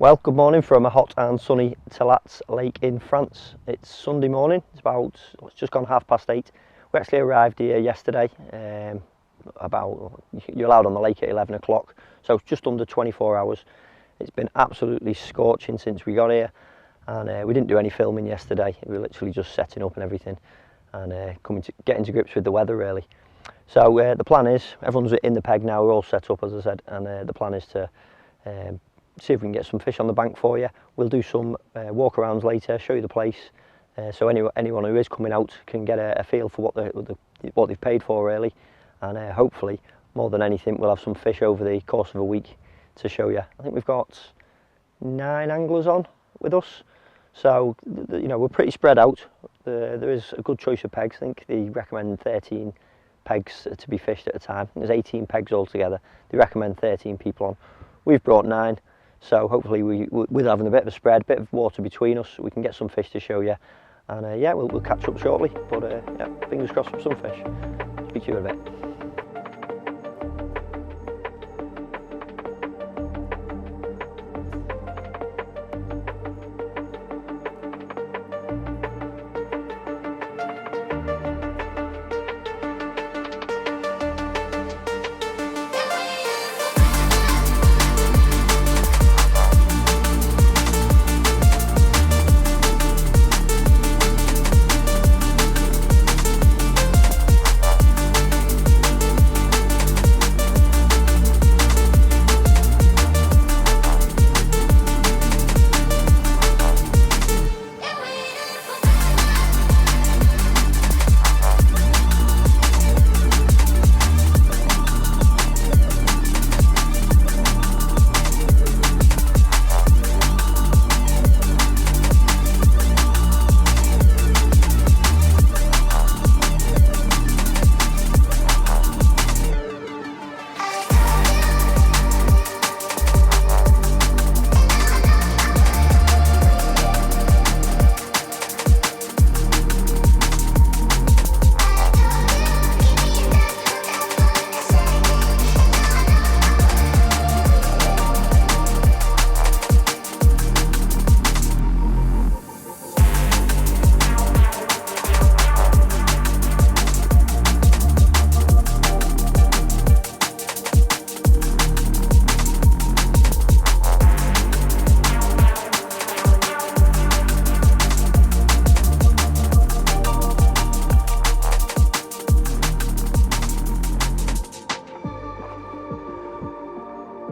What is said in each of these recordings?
Well, good morning from a hot and sunny Teillatts lake in France. It's Sunday morning, it's just gone 8:30. We actually arrived here yesterday, you're allowed on the lake at 11 o'clock, so just under 24 hours. It's been absolutely scorching since we got here, and we didn't do any filming yesterday. We were literally just setting up and everything, and getting to grips with the weather really. So the plan is, everyone's in the peg now, we're all set up as I said, and the plan is to see if we can get some fish on the bank for you. We'll do some walk-arounds later, show you the place, so anyone who is coming out can get a feel for what they've paid for really, and hopefully, more than anything, we'll have some fish over the course of a week to show you. I think we've got 9 anglers on with us, so you know, we're pretty spread out. There is a good choice of pegs. I think they recommend 13 pegs to be fished at a time. There's 18 pegs altogether. They recommend 13 people on. We've brought 9. So hopefully we're having a bit of a spread, bit of water between us, we can get some fish to show you. And yeah, we'll catch up shortly, but yeah, fingers crossed for some fish. Speak to you in a bit.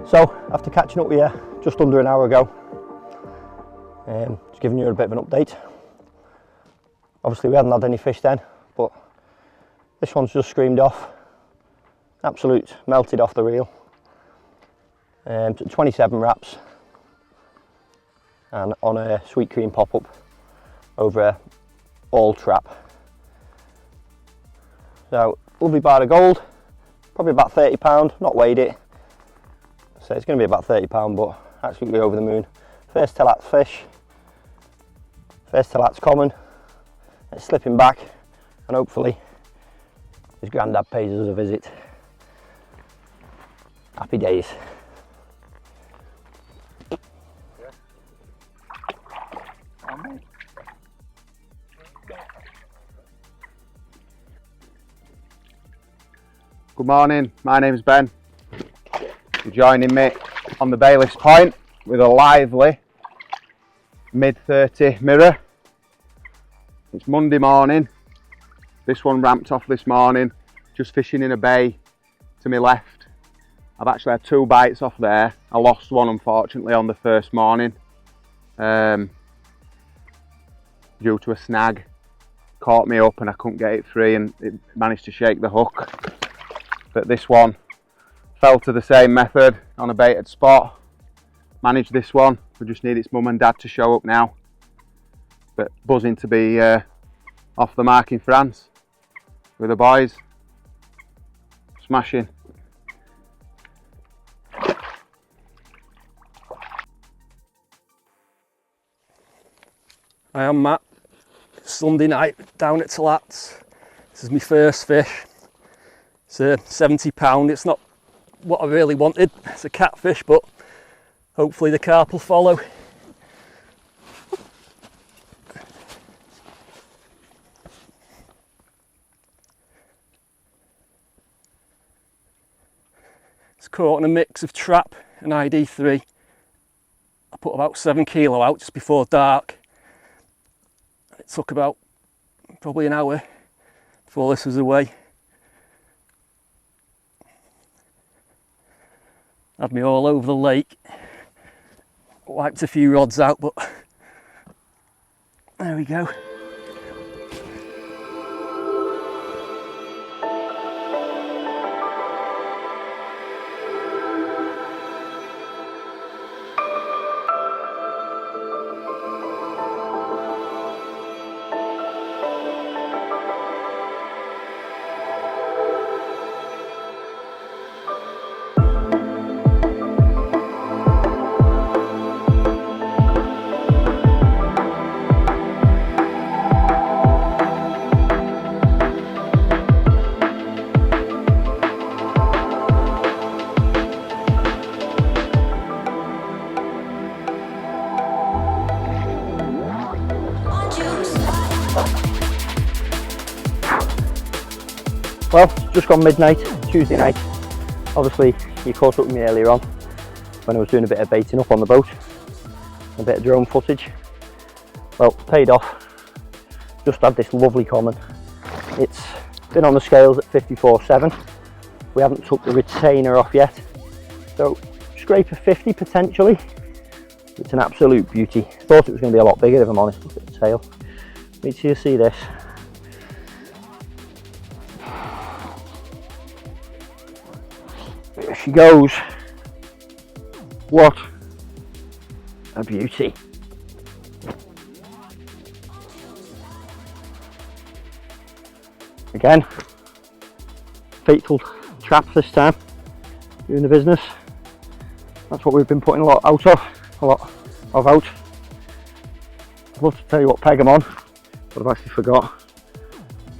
So, after catching up with you just under an hour ago, just giving you a bit of an update. Obviously we hadn't had any fish then, but this one's just screamed off. Absolute melted off the reel. 27 wraps, and on a sweet cream pop-up over a all trap. So, lovely bar of gold, probably about £30, not weighed it. So it's going to be about £30, but absolutely over the moon. First Teillatts fish, first Teillatts common. It's slipping back, and hopefully his granddad pays us a visit. Happy days. Good morning, my name's Ben. You're joining me on the Bailiff's Point with a lively mid-30 mirror. It's Monday morning. This one ramped off this morning, just fishing in a bay to my left. I've actually had 2 bites off there. I lost one unfortunately on the first morning due to a snag. Caught me up and I couldn't get it free, and it managed to shake the hook. But this one fell to the same method on a baited spot. Managed this one. We just need its mum and dad to show up now. But buzzing to be off the mark in France with the boys. Smashing. I am Matt. Sunday night down at Teillatts. This is my first fish. It's a £70. It's not what I really wanted. It's a catfish, but Hopefully the carp will follow. It's caught in a mix of trap and ID3. I put about 7 kilo out just before dark. It took about probably an hour before this was away. Had me all over the lake. Wiped a few rods out, but there we go. Well, it's just gone midnight, Tuesday night. Obviously, you caught up with me earlier on when I was doing a bit of baiting up on the boat, a bit of drone footage. Well, paid off. Just had this lovely common. It's been on the scales at 54.7. We haven't took the retainer off yet, so scrape a 50 potentially. It's an absolute beauty. Thought it was going to be a lot bigger if I'm honest. Look at the tail. Wait till you see this. There she goes. What a beauty. Again, fatal trap this time, doing the business. That's what we've been putting a lot out. I'd love to tell you what peg I'm on, but I've actually forgot.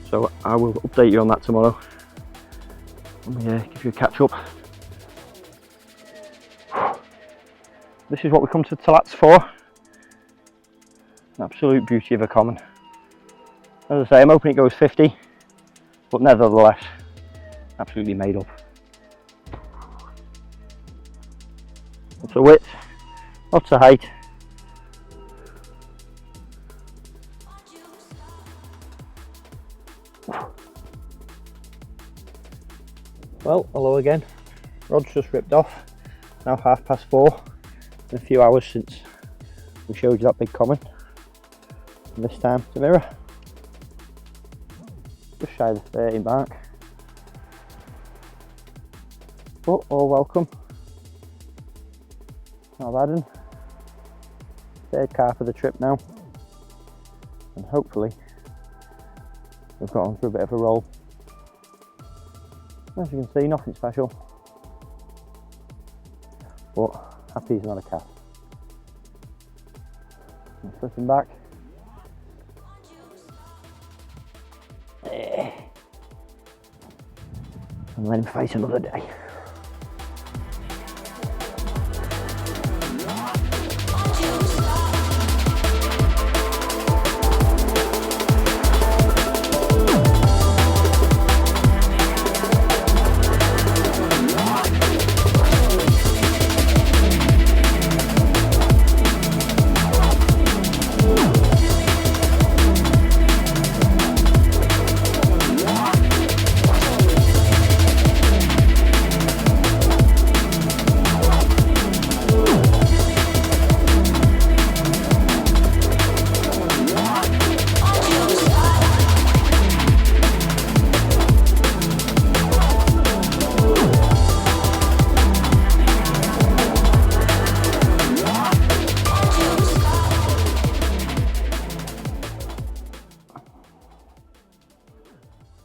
So I will update you on that tomorrow. Let me give you a catch up. This is what we come to Teillatts for. An absolute beauty of a common. As I say, I'm hoping it goes 50, but nevertheless, absolutely made up. Lots of width, lots of height. Well, hello again. Rod's just ripped off. Now 4:30. In a few hours since we showed you that big common. And this time to mirror. Just shy of the 30 mark. But all welcome. Not bad. In. Third carp of the trip now. And hopefully we've got on for a bit of a roll. As you can see, nothing special. But happy he's not a cat. I'm flipping back. And let him face another day.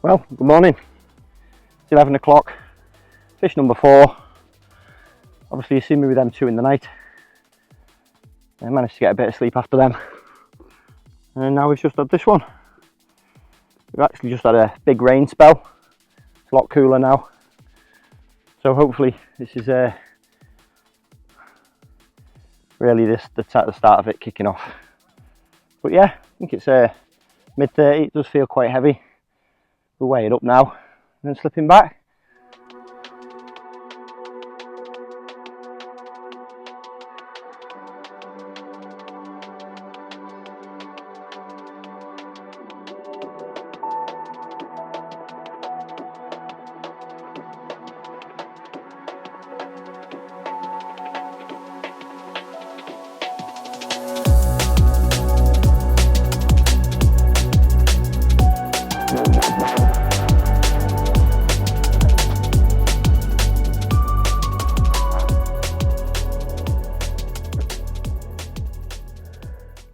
Well, good morning. It's 11 o'clock. Fish number 4. Obviously, you see me with them 2 in the night. I managed to get a bit of sleep after them. And now we've just had this one. We've actually just had a big rain spell. It's a lot cooler now. So hopefully this is really the start of it kicking off. But yeah, I think it's mid-30. It does feel quite heavy. We'll weigh it up now and then slipping back.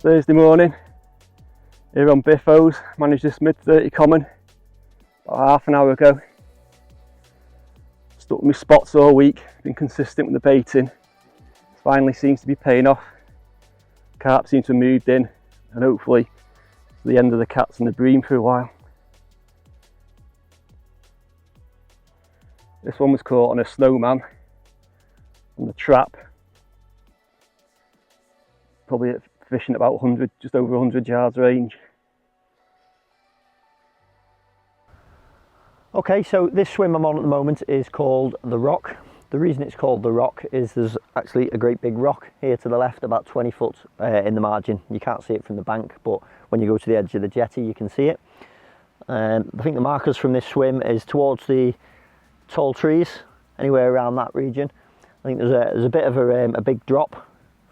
Thursday morning, here on Biffos. Managed this mid-30 common about half an hour ago. Stuck with my spots all week, been consistent with the baiting. Finally seems to be paying off. Carp seems to have moved in, and hopefully it's the end of the cats and the bream for a while. This one was caught on a snowman on the trap, probably fishing about 100, just over 100 yards range. Okay, so this swim I'm on at the moment is called the Rock. The reason it's called the Rock is there's actually a great big rock here to the left, about 20 foot in the margin. You can't see it from the bank, but when you go to the edge of the jetty you can see it. I think the markers from this swim is towards the tall trees, anywhere around that region. I think there's a bit of a big drop,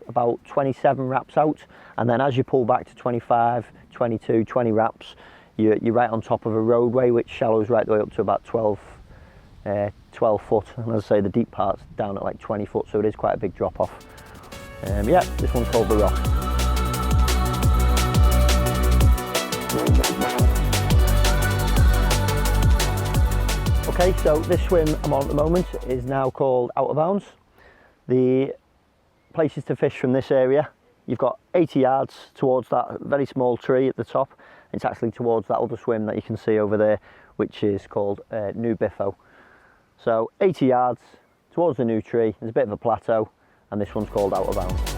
about 27 wraps out, and then as you pull back to 25, 22, 20 wraps, you're right on top of a roadway which shallows right the way up to about 12 foot, and as I say, the deep part's down at like 20 foot, so it is quite a big drop off. Yeah, this one's called the Rock. Okay, so this swim I'm on at the moment is now called Out of Bounds. The places to fish from this area, you've got 80 yards towards that very small tree at the top. It's actually towards that other swim that you can see over there, which is called New Biffo. So 80 yards towards the new tree, there's a bit of a plateau, and this one's called Out of Bounds.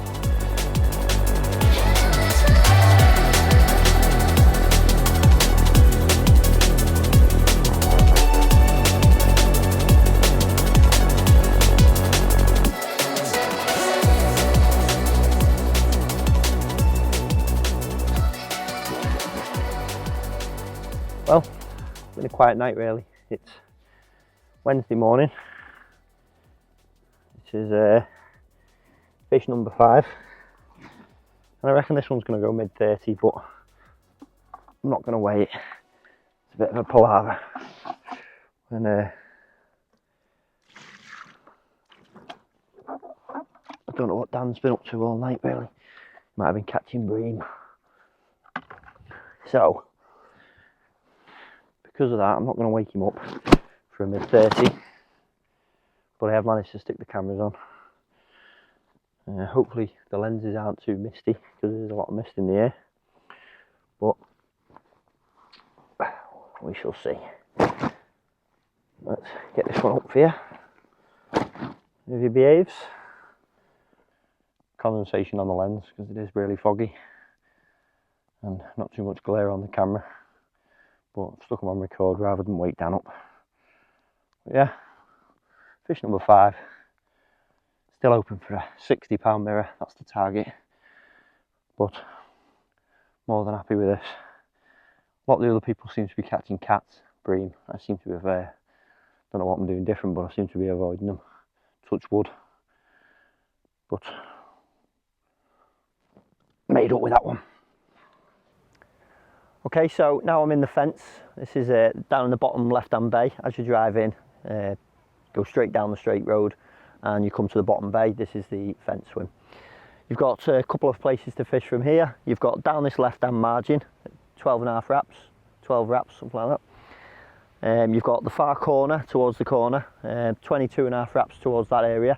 Well, it's been a quiet night really. It's Wednesday morning. This is fish number 5. And I reckon this one's going to go mid-30, but I'm not going to weigh it. It's a bit of a palaver. And I don't know what Dan's been up to all night really. Might have been catching bream. So, because of that, I'm not going to wake him up for a mid-30, but I have managed to stick the cameras on. Hopefully the lenses aren't too misty, because there's a lot of mist in the air, but we shall see. Let's get this one up for you. If he behaves. Condensation on the lens because it is really foggy and not too much glare on the camera. But I've stuck them on record rather than wait Dan up. But yeah, fish number 5. Still open for a £60 mirror, that's the target. But more than happy with this. A lot of the other people seem to be catching cats, bream. I seem to have, don't know what I'm doing different, but I seem to be avoiding them. Touch wood. But made up with that one. Okay, so now I'm in the fence. This is down in the bottom left-hand bay. As you drive in, go straight down the straight road and you come to the bottom bay. This is the fence swim. You've got a couple of places to fish from here. You've got down this left-hand margin, 12.5 wraps, 12 wraps, something like that. You've got the far corner towards the corner, 22.5 wraps towards that area.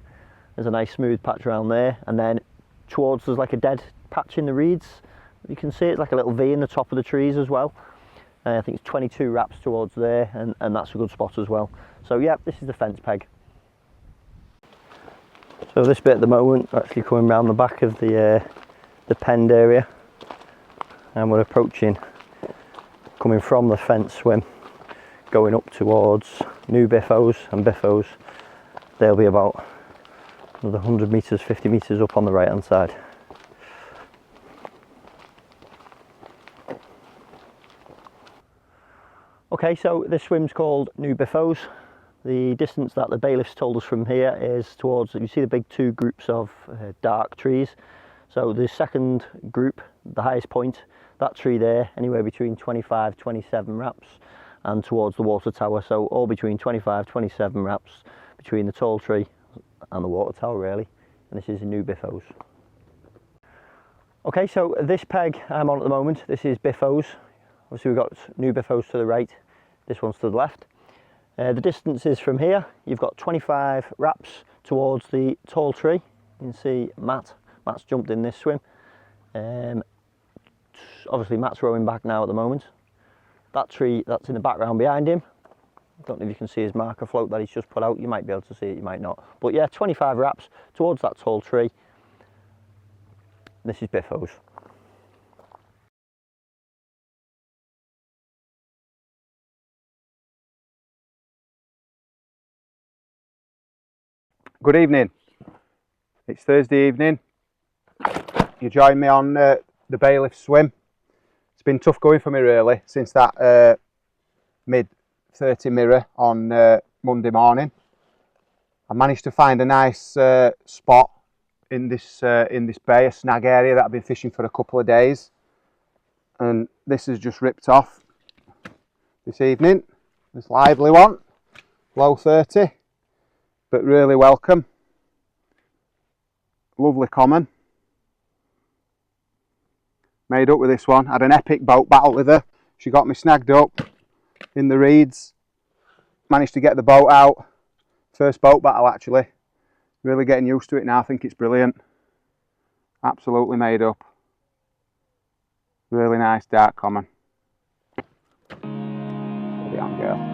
There's a nice smooth patch around there, and then towards there's like a dead patch in the reeds. You can see it's like a little V in the top of the trees as well. I think it's 22 wraps towards there, and that's a good spot as well. So yeah, this is the fence peg. So this bit at the moment, we're actually coming around the back of the penned area, and we're approaching, coming from the fence swim, going up towards new biffos and biffos. They'll be about another 100 metres, 50 metres up on the right hand side. Okay, so this swim's called New Biffos. The distance that the bailiffs told us from here is towards, you see the big two groups of dark trees. So the second group, the highest point, that tree there, anywhere between 25, 27 wraps, and towards the water tower. So all between 25, 27 wraps between the tall tree and the water tower really. And this is a New Biffos. Okay, so this peg I'm on at the moment, this is Biffos. Obviously we've got New Biffos to the right, this one's to the left. The distance is from here, you've got 25 wraps towards the tall tree. You can see Matt's jumped in this swim. Obviously Matt's rowing back now at the moment. That tree that's in the background behind him, I don't know if you can see his marker float that he's just put out. You might be able to see it, you might not. But yeah, 25 wraps towards that tall tree. This is Biffos. Good evening. It's Thursday evening. You join me on the bailiff swim. It's been tough going for me really since that mid 30 mirror on Monday morning. I managed to find a nice spot in this bay, a snag area that I've been fishing for a couple of days, and this has just ripped off this evening. This lively one, low 30. But really welcome. Lovely common. Made up with this one. Had an epic boat battle with her. She got me snagged up in the reeds. Managed to get the boat out. First boat battle actually. Really getting used to it now. I think it's brilliant. Absolutely made up. Really nice dark common. Steady on, girl.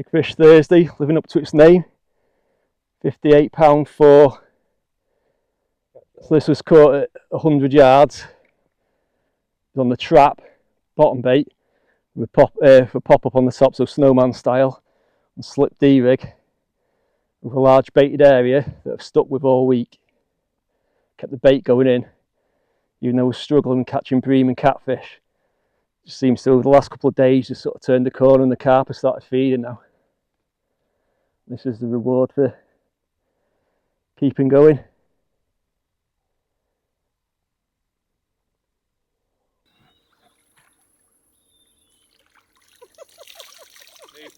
Big Fish Thursday, living up to its name. £58 for. So this was caught at 100 yards. It was on the trap, bottom bait, with pop up on the top, so snowman style, and slip D-rig with a large baited area that I've stuck with all week. Kept the bait going in, even though I was struggling catching bream and catfish. Just seems to, over the last couple of days, just sort of turned the corner and the carp has started feeding now. This is the reward for keeping going.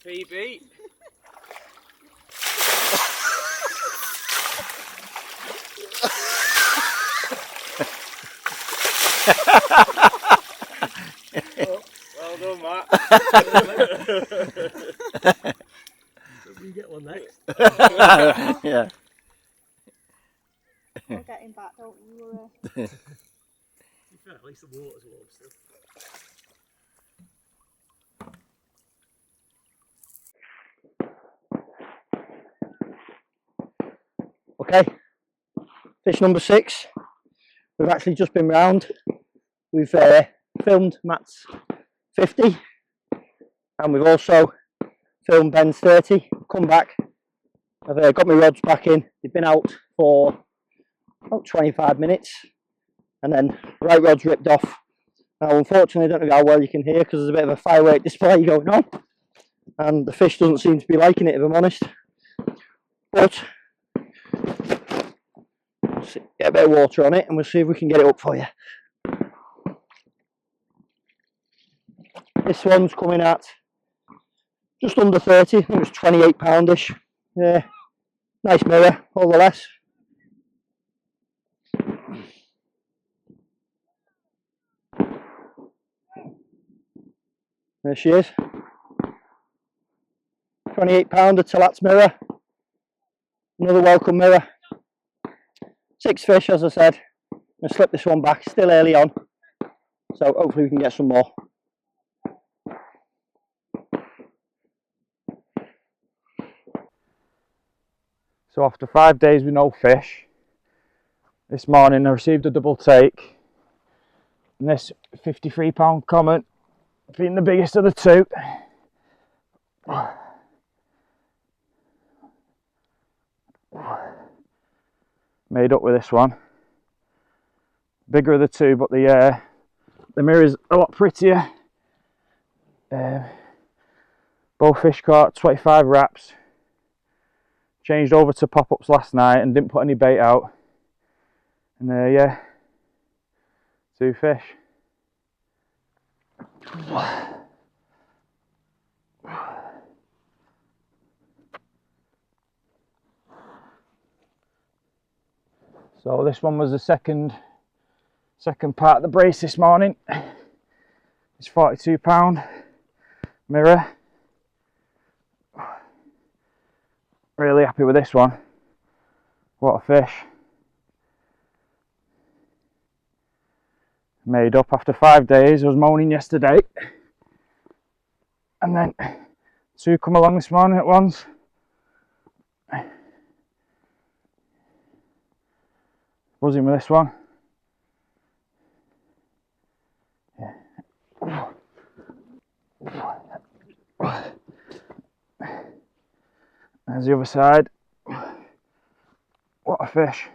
PB. Well done, Matt. You get one next. Yeah. I'll get him back, don't you worry. At least the water's warm still. Okay, fish number 6. We've actually just been round. We've filmed Matt's 50, and we've also filmed Ben's 30. Come back. I've got my rods back in. They've been out for about 25 minutes, and then right rod's ripped off, Now unfortunately I don't know how well you can hear because there's a bit of a firework display going on and the fish doesn't seem to be liking it, if I'm honest. But let's get a bit of water on it and we'll see if we can get it up for you. This one's coming at just under 30, I think it was 28 poundish. Yeah, nice mirror, all the less. There she is. 28 pounder Teillatts mirror. Another welcome mirror. 6 fish, as I said. I'm going to slip this one back, still early on. So hopefully we can get some more. So after 5 days with no fish, this morning I received a double take. And this 53-pound common, being the biggest of the two. Made up with this one. Bigger of the two, but the mirror's a lot prettier. Both fish caught 25 wraps. Changed over to pop-ups last night and didn't put any bait out. And yeah, 2 fish. So this one was the second part of the brace this morning. It's 42-pound mirror. Really happy with this one. What a fish. Made up after 5 days. I was moaning yesterday. And then 2 come along this morning at once. Buzzing with this one. Yeah. There's the other side. What a fish.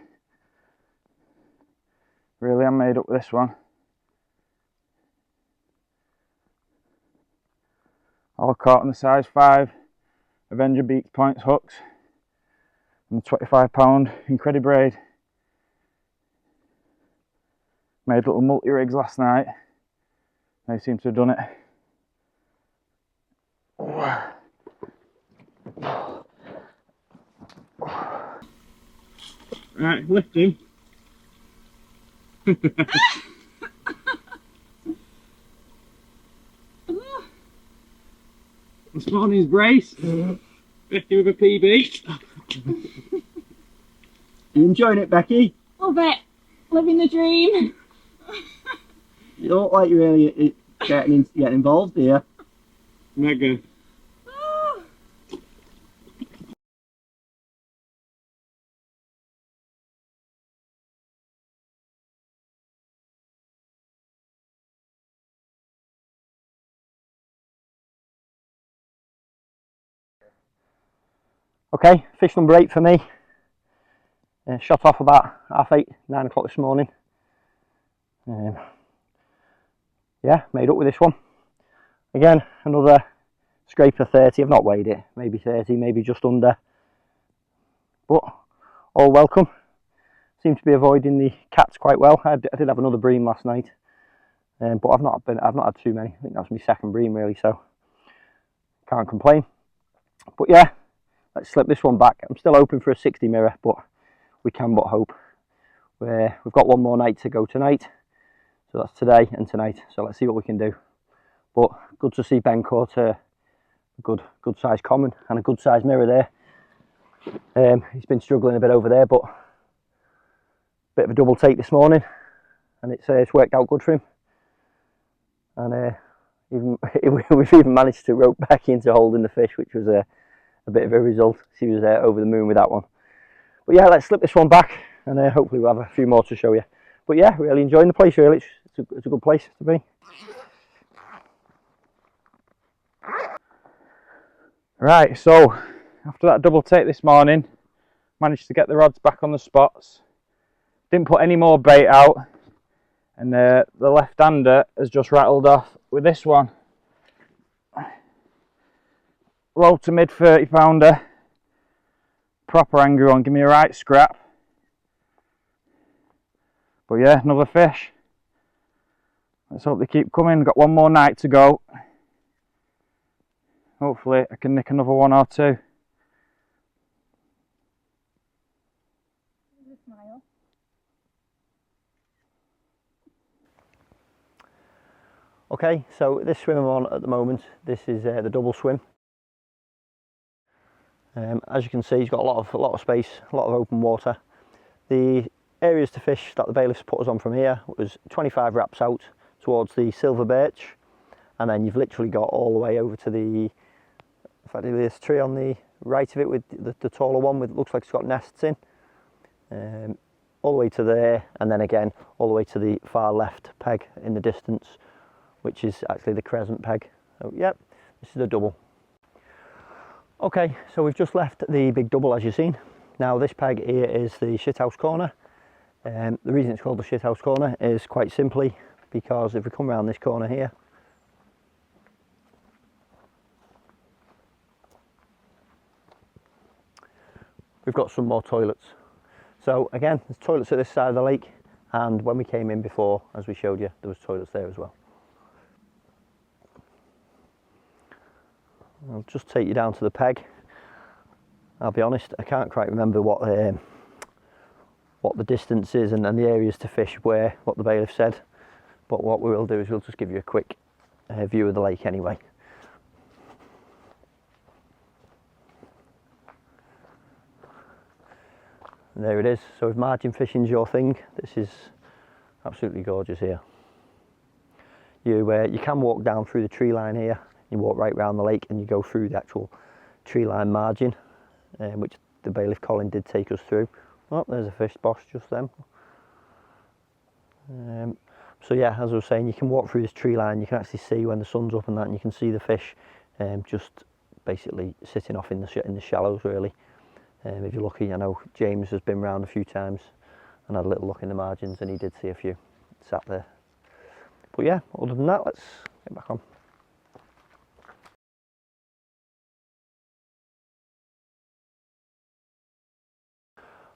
Really am made up with this one. All caught on the size 5 Avenger Beak Points hooks and the 25-pound IncredibleGroup. Made little multi-rigs last night. They seem to have done it. Right, lifting. This morning's brace. 50 with a PB. You enjoying it, Becky? Love it. Living the dream. You don't look like you're really getting involved here. Mega. Okay, fish number 8 for me. Shot off about 8:30, 9 o'clock this morning. Yeah, made up with this one. Again, another scraper 30. I've not weighed it, maybe 30, maybe just under. But all welcome. Seem to be avoiding the cats quite well. I did have another bream last night, but I've not had too many. I think that's my second bream really, so can't complain. But yeah, let's slip this one back. I'm still hoping for a 60 mirror, but we can but hope. We've got one more night to go tonight, so that's today and tonight. So let's see what we can do. But good to see Ben caught a good size common and a good size mirror there. He's been struggling a bit over there, but a bit of a double take this morning, and it's worked out good for him. And we've even managed to rope Becky into holding the fish, which was a bit of a result. She was over the moon with that one. But yeah, let's slip this one back, and hopefully we'll have a few more to show you. But yeah, really enjoying the place. Really, it's a good place to be. Right, so after that double take this morning, managed to get the rods back on the spots. Didn't put any more bait out. And the left-hander has just rattled off with this one. Low to mid 30 pounder. Proper angry one, give me a right scrap. But yeah, another fish. Let's hope they keep coming. Got one more night to go. Hopefully I can nick another one or two. Smile. Okay, so this swim I'm on at the moment, this is the double swim. As you can see, it's got a lot of space, a lot of open water. The areas to fish that the bailiffs put us on from here was 25 wraps out towards the silver birch, and then you've literally got all the way over to the, effectively this tree on the right of it with the taller one with, looks like it's got nests in. All the way to there, and then again all the way to the far left peg in the distance, which is actually the crescent peg. So yep, this is the double. Okay, so we've just left the big double as you've seen. Now this peg here is the shithouse corner. The reason it's called the shithouse corner is quite simply because if we come around this corner here, we've got some more toilets. So again, there's toilets at this side of the lake, and when we came in before, as we showed you, there was toilets there as well. I'll just take you down to the peg. I'll be honest, I can't quite remember what the distance is and the areas to fish where, what the bailiff said. But what we will do is we'll just give you a quick view of the lake anyway. And there it is. So if margin fishing's your thing, this is absolutely gorgeous here. You can walk down through the tree line here. You walk right round the lake and you go through the actual tree line margin, which the bailiff Colin did take us through. Oh, there's a fish boss just then. So yeah, as I was saying, you can walk through this tree line, you can actually see when the sun's up and that, and you can see the fish just basically sitting off in the shallows really. If you're lucky, I know James has been round a few times and had a little look in the margins, and he did see a few sat there. But yeah, other than that, let's get back on.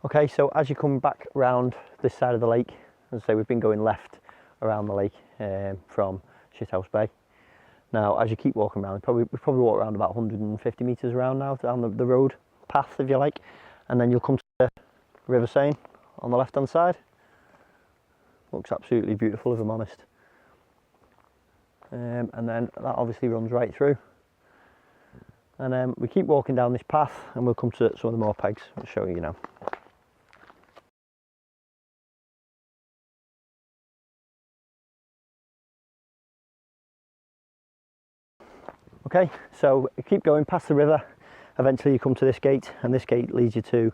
Okay, so as you come back round this side of the lake, as I say, we've been going left around the lake from Shithouse Bay. Now, as you keep walking around, we probably walk around about 150 metres around now down the road path, if you like, and then you'll come to the River Seine on the left-hand side. Looks absolutely beautiful, if I'm honest. And then that obviously runs right through. And then we keep walking down this path, and we'll come to some of the more pegs. I'll show you now. Okay, so you keep going past the river, eventually you come to this gate, and this gate leads you to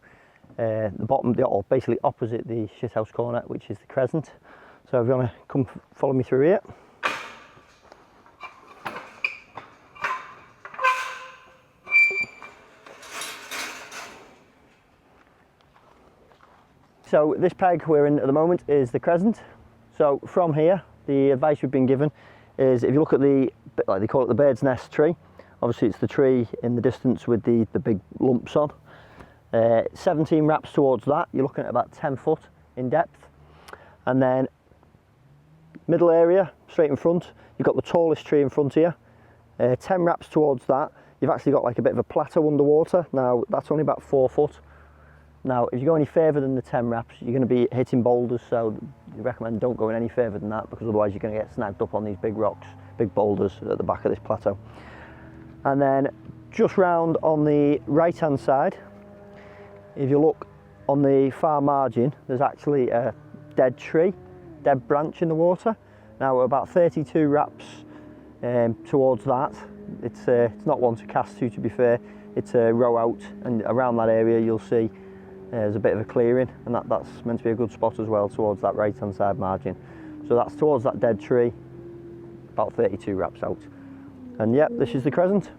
the bottom, or basically opposite the shithouse corner, which is the crescent. So if you want to come follow me through here. So this peg we're in at the moment is the crescent. So from here, the advice we've been given is if you look at the, like they call it the bird's nest tree, obviously it's the tree in the distance with the big lumps on. 17 wraps towards that, you're looking at about 10 foot in depth. And then middle area, straight in front, you've got the tallest tree in front here. 10 wraps towards that, you've actually got like a bit of a plateau underwater. Now that's only about 4 foot. Now if you go any further than the 10 wraps, you're going to be hitting boulders, so we recommend don't go any further than that, because otherwise you're going to get snagged up on these big rocks, big boulders at the back of this plateau. And then just round on the right hand side, if you look on the far margin, there's actually a dead tree, dead branch in the water. Now we're about 32 wraps towards that. It's not one to cast to be fair. It's a row out, and around that area you'll see there's a bit of a clearing, and that's meant to be a good spot as well towards that right hand side margin. So that's towards that dead tree, about 32 wraps out. And yep, this is the crescent.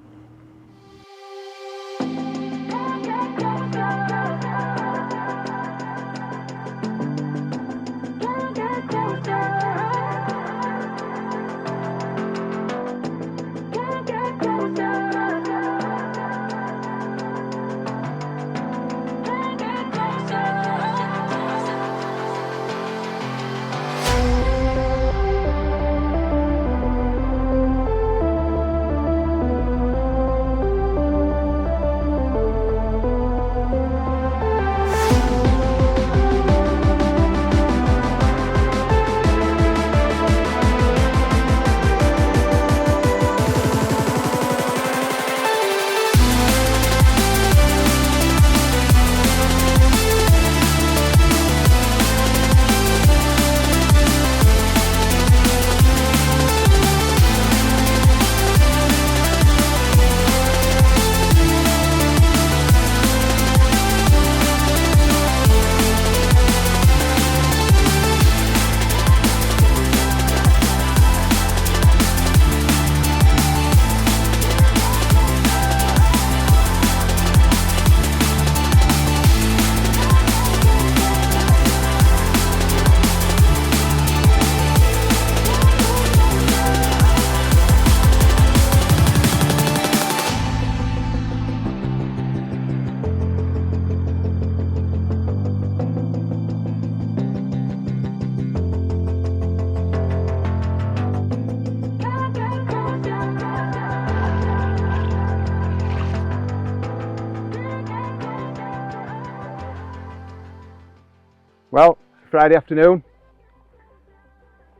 Well, Friday afternoon,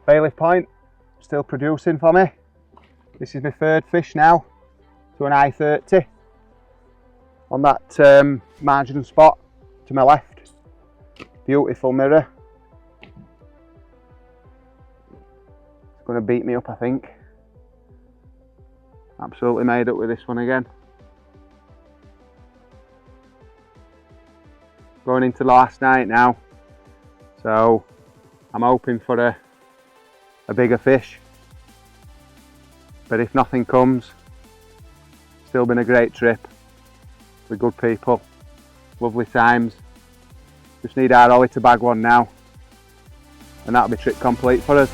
Bailiff Point, still producing for me. This is my third fish now to an I-30 on that margin spot to my left. Beautiful mirror. It's going to beat me up, I think. Absolutely made up with this one again. Going into the last night now, so I'm hoping for a bigger fish. But if nothing comes, still been a great trip with good people, lovely times. Just need our Ollie to bag one now, and that'll be trip complete for us.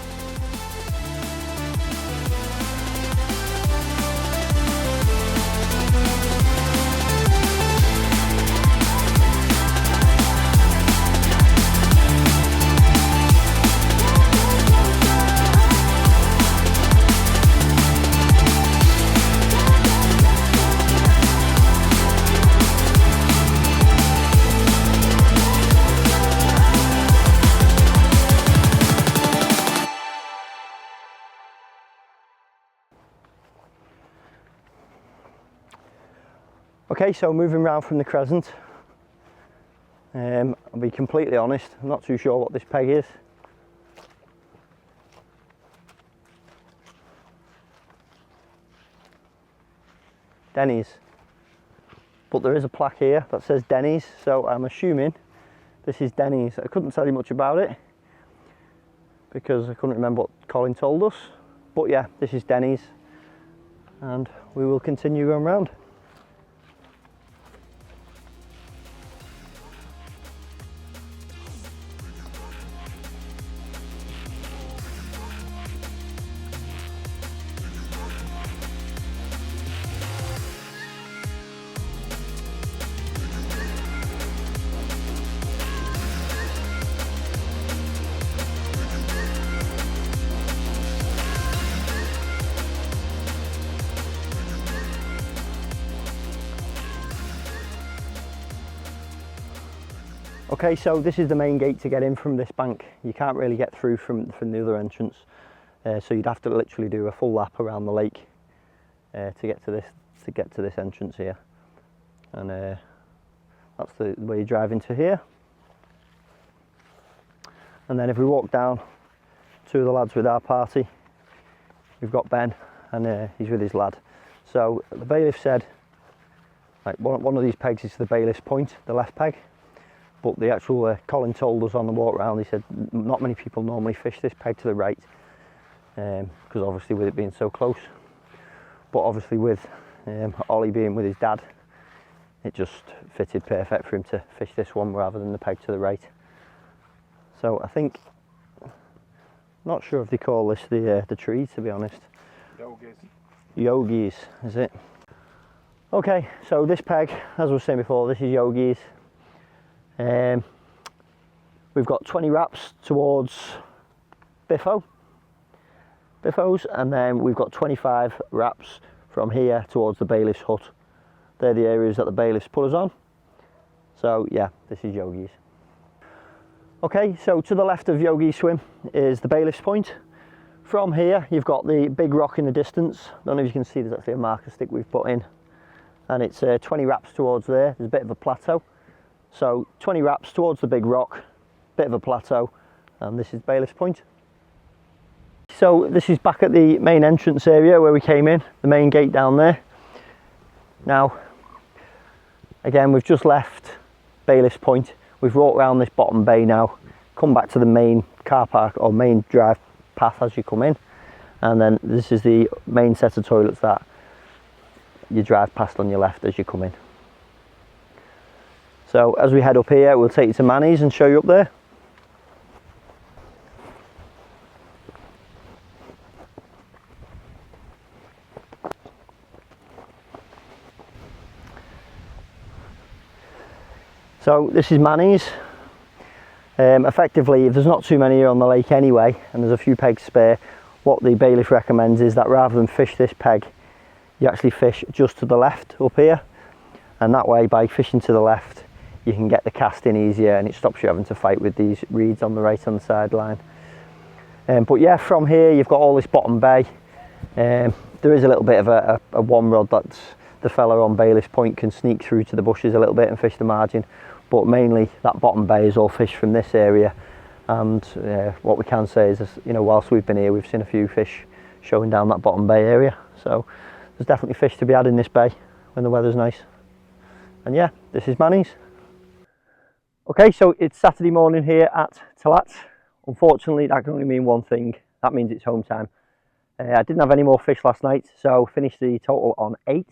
Okay, so moving round from the crescent, I'll be completely honest, I'm not too sure what this peg is. Denny's, but there is a plaque here that says Denny's, so I'm assuming this is Denny's. I couldn't tell you much about it because I couldn't remember what Colin told us, but yeah, this is Denny's, and we will continue going round. Okay, so this is the main gate to get in from this bank. You can't really get through from the other entrance, so you'd have to literally do a full lap around the lake to get to this entrance here. And that's the way you drive into here. And then if we walk down, two of the lads with our party, we've got Ben, and he's with his lad. So the bailiff said, like, one of these pegs is the bailiff's point, the left peg. But the actual, Colin told us on the walk round, he said not many people normally fish this peg to the right, because obviously with it being so close. But obviously with Ollie being with his dad, it just fitted perfect for him to fish this one rather than the peg to the right. So I think, not sure if they call this the tree, to be honest. Yogis. Yogis, is it? Okay, so this peg, as I was saying before, this is Yogis. We've got 20 wraps towards Biffos, and then we've got 25 wraps from here towards the bailiff's hut. They're the areas that the bailiffs put us on. So yeah, this is Yogis. Okay, so to the left of Yogi Swim is the bailiff's point. From here you've got the big rock in the distance. I don't know if you can see, there's actually a marker stick we've put in, and it's 20 wraps towards there. There's a bit of a plateau. So 20 wraps towards the big rock, bit of a plateau, and this is Bailiff's Point. So this is back at the main entrance area where we came in, the main gate down there. Now, again, we've just left Bailiff's Point. We've walked around this bottom bay now, come back to the main car park or main drive path as you come in, and then this is the main set of toilets that you drive past on your left as you come in. So as we head up here, we'll take you to Manny's and show you up there. So this is Manny's. Effectively, if there's not too many here on the lake anyway, and there's a few pegs spare, what the bailiff recommends is that rather than fish this peg, you actually fish just to the left up here, and that way by fishing to the left you can get the cast in easier, and it stops you having to fight with these reeds on the right hand sideline. But yeah, from here you've got all this bottom bay. There is a little bit of a one rod that the fella on Bayless Point can sneak through to the bushes a little bit and fish the margin, but mainly that bottom bay is all fished from this area. And what we can say is, you know, whilst we've been here, we've seen a few fish showing down that bottom bay area, so there's definitely fish to be had in this bay when the weather's nice. And yeah, this is Manny's. Okay, so it's Saturday morning here at Teillatts. Unfortunately, that can only mean one thing. That means it's home time. I didn't have any more fish last night, so finished the total on 8.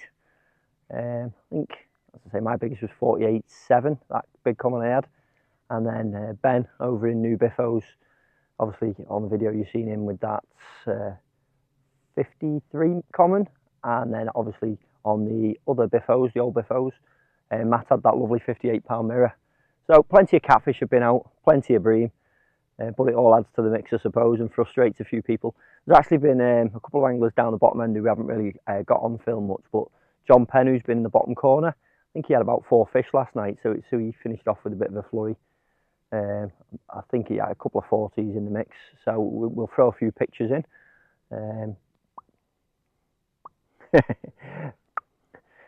I think, as I say, my biggest was 48.7, that big common I had. And then Ben over in New Biffos, obviously on the video you've seen him with that 53 common. And then obviously on the other Biffos, the old Biffos, Matt had that lovely 58-pound mirror. So plenty of catfish have been out, plenty of bream, but it all adds to the mix, I suppose, and frustrates a few people. There's actually been a couple of anglers down the bottom end who haven't really got on film much, but John Penn, who's been in the bottom corner, I think he had about 4 fish last night, so he finished off with a bit of a flurry. I think he had a couple of 40s in the mix, so we'll throw a few pictures in.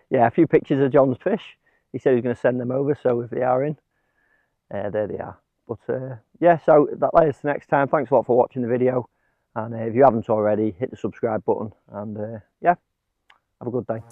Yeah, a few pictures of John's fish. He said he was going to send them over, so if they are in, there they are. But yeah, so that later to next time. Thanks a lot for watching the video, and if you haven't already, hit the subscribe button, and yeah, have a good day.